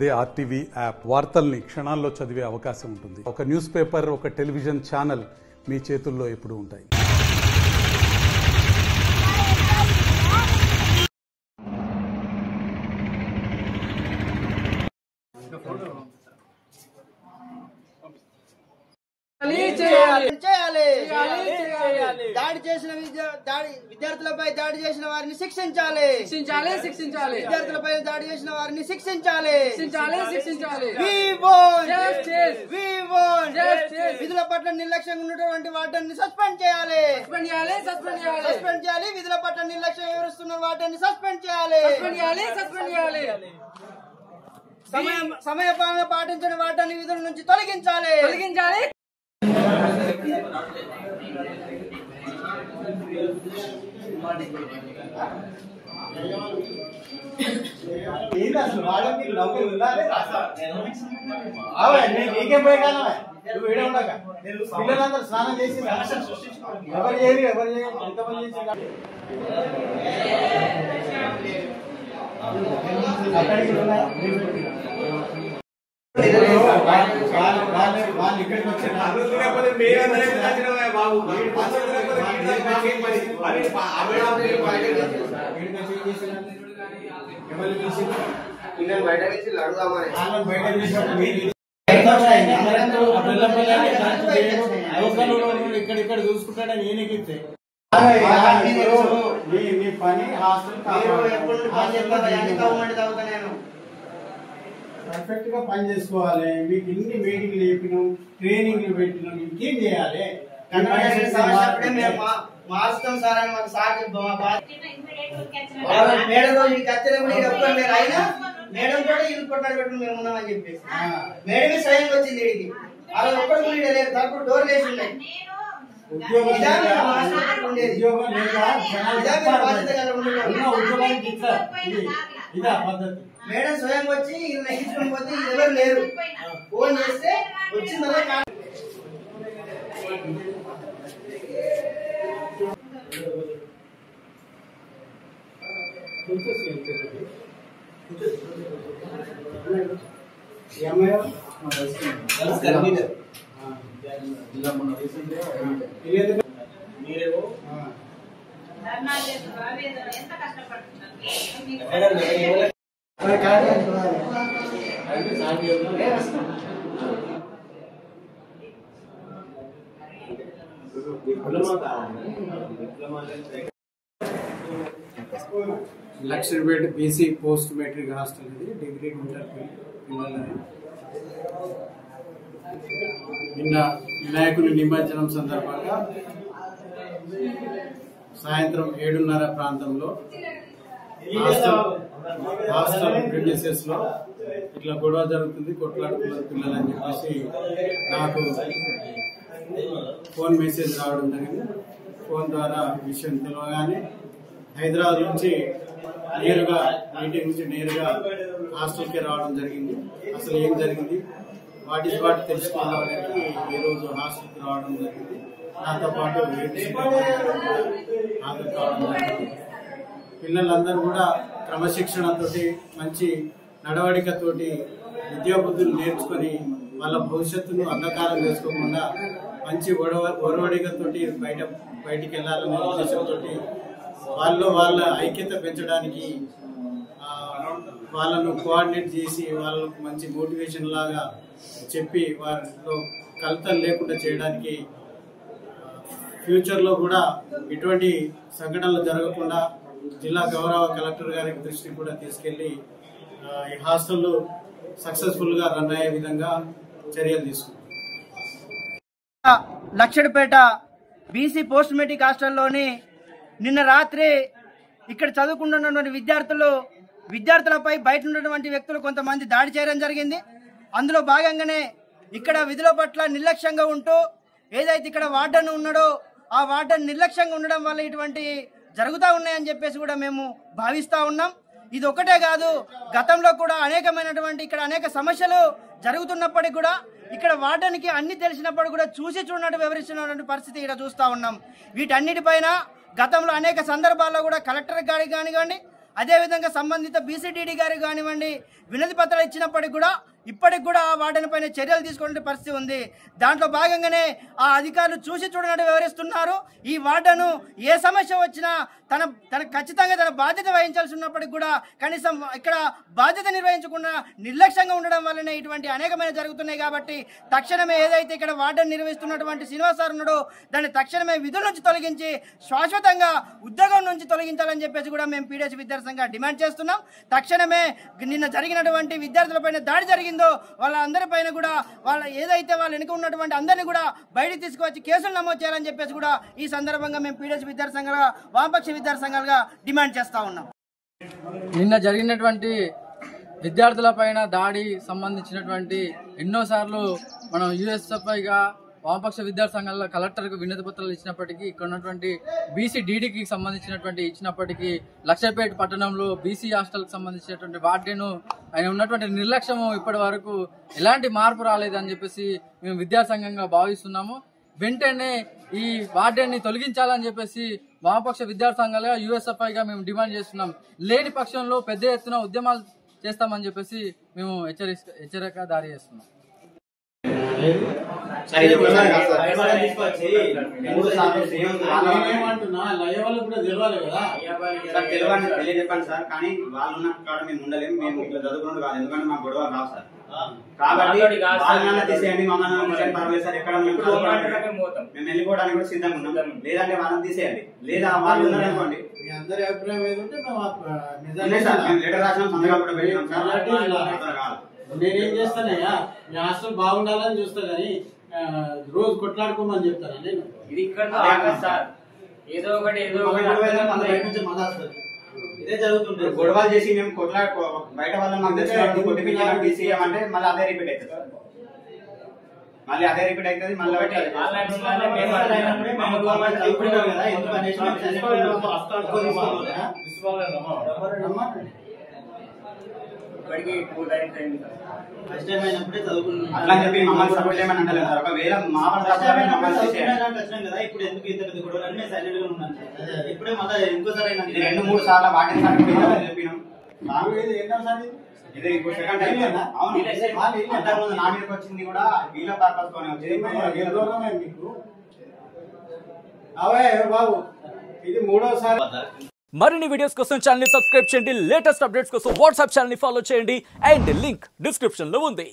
అదే RTV app వార్తల్ని క్షణాల్లో చదివే అవకాశం ఉంటుంది. ఒక న్యూస్ పేపర్, ఒక టెలివిజన్ ఛానల్ మీ చేతుల్లో ఎప్పుడూ ఉంటాయి. దాడి చేసిన విద్యార్థులపై దాడి చేసిన వారిని శిక్షించాలి. విద్యార్థులపై దాడి చేసిన వారిని శిక్షించాలి. విధుల పట్ల నిర్లక్ష్యంగా ఉన్నటువంటి వాటిని సస్పెండ్ చేయాలి. విధుల పట్ల నిర్లక్ష్యం వివరిస్తున్న వాటిని సస్పెండ్ చేయాలి. సమయపాలన పాటించిన వాటిని విధుల నుంచి తొలగించాలి. నీకేం పోయి కాదా నువ్వు వీడే ఉండక పిల్లలందరూ స్నానం చేసి ఎవరు చేయరు ఎంతమంది చేసి వాళ్ళు ఇక్కడికి వచ్చారు ఇక్కడ చూసుకుంటాడని ఈయనకిస్తే నీ పని హాస్టల్ పర్ఫెక్ట్ గా పని చేసుకోవాలి. మీకు ఇన్ని మీటింగ్లు చెప్పినాం, ట్రైనింగ్లు పెట్టినాం, ఇంకేం చేయాలి? మారుస్తాం సార్ అని మాకు సార్ మేడం అయినా మేడం కూడా ఇల్లు కొట్టాలి పెట్టుకుని మేము ఉన్నామని చెప్పేసి మేడమే స్వయం వచ్చింది వీడికి. అలా ఒక్కడు కూడా లేదు, తప్పుడు డోర్ వేసి ఉన్నాయి. మేడం స్వయం వచ్చి ఇది నెగ్గించుకుని పోతే ఎవరు లేరు. ఫోన్ చేస్తే వచ్చిందలా Lakshapeta BC post matric hostel ఇది డిగ్రీ ఇంటర్ పిల్లలని నిన్న వినాయకుని నిమజ్జనం సందర్భంగా సాయంత్రం 7:30 ప్రాంతంలో హాస్టల్ ప్రిమిసెస్ లో ఇట్లా గొడవ జరుగుతుంది, కొట్లాడుతున్నారు పిల్లలు అని చెప్పేసి నాకు ఫోన్ మెసేజ్ రావడం జరిగింది. ఫోన్ ద్వారా విషయం తెలియగానే హైదరాబాద్ నుంచి నేరుగా మీటింగ్ నుంచి నేరుగా హాస్టల్కి రావడం జరిగింది. అసలు ఏం జరిగింది, వాట్ తెలుసుకోవడం అనేది ఈరోజు హాస్టల్కి రావడం జరిగింది. నాతో పాటు హాజరు కావడం జరిగింది. పిల్లలందరూ కూడా క్రమశిక్షణతోటి మంచి నడవడికతోటి విద్యాబుద్ధులు నేర్చుకొని వాళ్ళ భవిష్యత్తును అంధకారం చేసుకోకుండా మంచి ఒరవడికతోటి బయటికి వెళ్ళాలనే ఉద్దేశంతో వాళ్ళ ఐక్యత పెంచడానికి వాళ్ళను కోఆర్డినేట్ చేసి వాళ్ళకు మంచి మోటివేషన్ లాగా చెప్పి వారితో కలతలు లేకుండా చేయడానికి ఫ్యూచర్లో కూడా ఇటువంటి సంఘటనలు జరగకుండా జిల్లా గౌరవ కలెక్టర్ గారికి దృష్టికి కూడా తీసుకెళ్లి ఈ హాస్టల్ సక్సెస్ఫుల్ గా రన్ అయ్యే విధంగా చర్యలు తీసుకుంటాం. లక్షడిపేట బీసీ పోస్ట్ మెట్రిక్ హాస్టల్లోని నిన్న రాత్రి ఇక్కడ చదువుకుంటున్నటువంటి విద్యార్థులపై బయట ఉన్నటువంటి వ్యక్తులు కొంతమంది దాడి చేయడం జరిగింది. అందులో భాగంగానే ఇక్కడ విధుల పట్ల నిర్లక్ష్యంగా ఉంటూ ఏదైతే ఇక్కడ వార్డెన్ ఉన్నాడో ఆ వార్డెన్ నిర్లక్ష్యంగా ఉండడం వల్ల ఇటువంటి జరుగుతూ ఉన్నాయని చెప్పేసి కూడా మేము భావిస్తూ ఉన్నాం. ఇది ఒకటే కాదు, గతంలో కూడా అనేకమైనటువంటి ఇక్కడ అనేక సమస్యలు జరుగుతున్నప్పటికీ కూడా ఇక్కడ వార్డెన్కి అన్ని తెలిసినప్పుడు కూడా చూసి చూడనట్టు వివరిస్తున్నటువంటి పరిస్థితి ఇక్కడ చూస్తూ ఉన్నాం. వీటన్నిటిపైన గతంలో అనేక సందర్భాల్లో కూడా కలెక్టర్ గారికి కానివ్వండి, అదేవిధంగా సంబంధిత బీసీడీడీ గారికి కానివ్వండి వినతి పత్రాలు ఇచ్చినప్పటికి కూడా ఇప్పటికి కూడా ఆ వార్డెన్ పైన చర్యలు తీసుకునే పరిస్థితి ఉంది. దాంట్లో భాగంగానే ఆ అధికారులు చూసి చూడనట్టు వివరిస్తున్నారు. ఈ వార్డెను ఏ సమస్య వచ్చినా తన ఖచ్చితంగా తన బాధ్యత వహించాల్సి ఉన్నప్పటికి కూడా కనీసం ఇక్కడ బాధ్యత నిర్వహించకుండా నిర్లక్ష్యంగా ఉండడం వల్లనే ఇటువంటి అనేకమైన జరుగుతున్నాయి. కాబట్టి తక్షణమే ఏదైతే ఇక్కడ వార్డెన్ నిర్వహిస్తున్నటువంటి శ్రీనివాస్ సార్ ఉన్నాడో దాన్ని తక్షణమే విధుల నుంచి తొలగించి శాశ్వతంగా ఉద్యోగం నుంచి తొలగించాలని చెప్పేసి కూడా మేము పీడీఎస్ విద్యార్థి సంఘం డిమాండ్ చేస్తున్నాం. తక్షణమే నిన్న జరిగినటువంటి విద్యార్థులపైన దాడి జరిగిందో వాళ్ళందరిపైన కూడా ఏదైతే వాళ్ళ వెనుక ఉన్నటువంటి అందరినీ కూడా బయటికి తీసుకువచ్చి కేసులు నమోదు చేయాలని చెప్పేసి కూడా ఈ సందర్భంగా మేము పీడీఎస్ విద్యార్థి సంఘాలుగా వామపక్ష విద్యార్థి సంఘాలుగా డిమాండ్ చేస్తా ఉన్నాం. నిన్న జరిగినటువంటి విద్యార్థులపైన దాడి సంబంధించినటువంటి ఎన్నోసార్లు మనం యూఎస్ఎఫ్ఐగా వామపక్ష విద్యార్థి సంఘాల కలెక్టర్కు వినతి పత్రాలు ఇచ్చినప్పటికీ ఇక్కడ ఉన్నటువంటి బీసీడీడీకి సంబంధించినటువంటి ఇచ్చినప్పటికీ లక్షపేట పట్టణంలో బీసీ హాస్టల్కి సంబంధించినటువంటి వార్డెను ఆయన ఉన్నటువంటి నిర్లక్ష్యము ఇప్పటి వరకు ఎలాంటి మార్పు రాలేదని చెప్పేసి మేము విద్యార్థి సంఘంగా భావిస్తున్నాము. వెంటనే ఈ వార్డెన్ని తొలగించాలని చెప్పేసి వామపక్ష విద్యార్థి సంఘాలుగా యూఎస్ఎఫ్ఐగా మేము డిమాండ్ చేస్తున్నాం. లేని పక్షంలో పెద్ద ఎత్తున ఉద్యమాలు చేస్తామని చెప్పేసి మేము హెచ్చరిక దారి చేస్తున్నాం. తెలియజెప్పండి సార్, కానీ వాళ్ళు ఉన్న కాడ మేము ఉండలేము. మేము ఇట్లా చదువుకున్నాడు కాదు, ఎందుకంటే మాకు గొడవ రావు సార్. కాబట్టి వాళ్ళని తీసేయండి, మమ్మల్ని పర్వాలేదు సార్. ఎక్కడ మేము వెళ్ళిపోవడానికి కూడా సిద్ధంగా ఉన్నాం. లేదంటే వాళ్ళని తీసేయండి, లేదా వాళ్ళు ఉన్నారనుకోండి. అందరి అభిప్రాయం ఏదంటే మేము లెటర్ రాసినాం, సంతకాలు కూడా పెట్టినాం సార్. కాదు నేనేం చేస్తానయ్యా, మీ హాస్టల్ బాగుండాలని చూస్తా కానీ రోజు కొట్లాడుకోమని చెప్తాను నేను. ఇది ఇక్కడ సార్ ఏదో ఒకటి ఇదే జరుగుతుంది. గొడవలు చేసి మేము బయట వాళ్ళని మాకు తెచ్చినట్టు కొట్టిపించాలని తీసేయమంటే మళ్ళీ అదే రిపీట్ అవుతుంది. మళ్ళీ అట్లా చెప్పి మమ్మల్ని సపోర్ట్ చేయమని అంటలేదు సార్. ఒకవేళ ఇప్పుడు ఎందుకు ఇంత పెద్ద గొడవలు నేను సైలెంట్ గా ఉన్నాను. ఇప్పుడే మళ్ళీ ఇంకోసారి 2-3 సార్లు వాటిని చెప్పినాం. ఇది ఇంకో సెకండ్ టైం కదా. అవును, అంతకుముందు నా మీదకి వచ్చింది కూడా వీళ్ళ పర్పస్ తోనే వచ్చింది. మీకు అవే బాబు, ఇది 3వసారి. మరిన్ని వీడియోస్ కోసం ఛానల్ ని సబ్స్క్రైబ్ చేయండి. లేటెస్ట్ అప్డేట్స్ కోసం వాట్సాప్ ఛానల్ ని ఫాలో చేయండి. అండ్ లింక్ డిస్క్రిప్షన్ లో ఉంది.